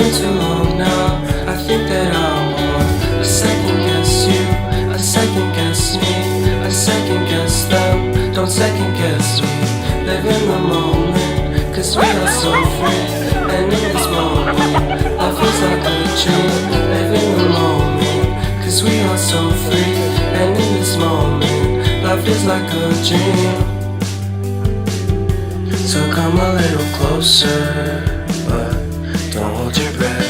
been too long now. I think that I want a second guess you, a second guess me, a second guess them. Don't second guess me. Live in the moment, cause we are so free. And in this moment, life is like a dream. Live in the moment, cause we are so free. And in this moment, life is like a dream. So come a little closer, but don't hold your breath.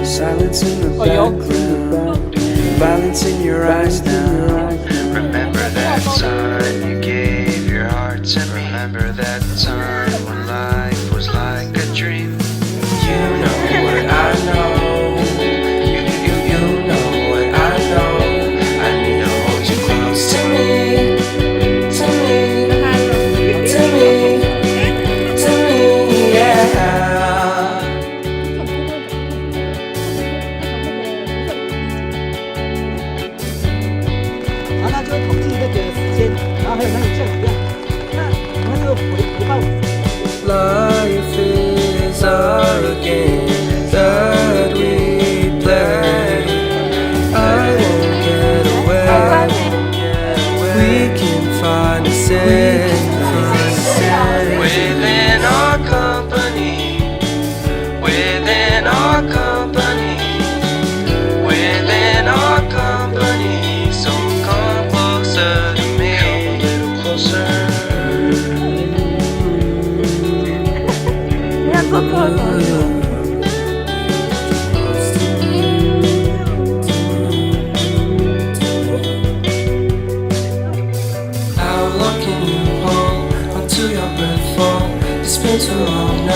Silence in the background, violence in your eyes now. Remember that time you gave your heart to me. Remember that time when life was like a dream. You know what I know. You know what I know. I need to hold you close to me, to me, to me, to me, yeah. Life is a game that we play. I won't get away. We can find a safe within our company, within our company, within our company. So come closer to me, a little closer. How long can you hold until your breath falls? It's been too long now.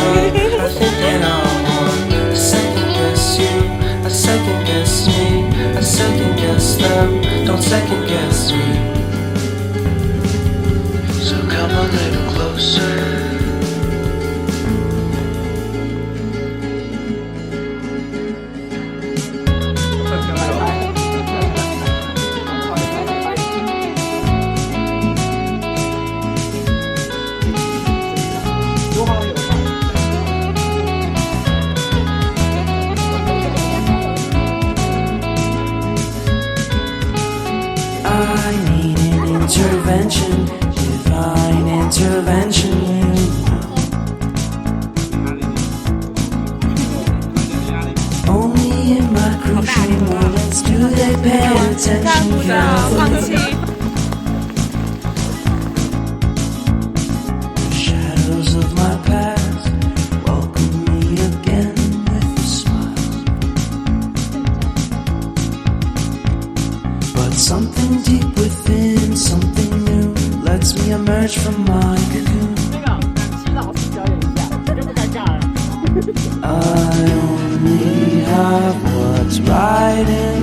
I think that I want a second guess you, a second guess me, a second guess them. Don't second guess me. So come a little closer. I need an intervention, divine intervention. Only in my crucial moments do they pay attention. The shadows of my past welcome me again with a smile. But something deep within, something new, lets me emerge from my cocoon. I only have what's right in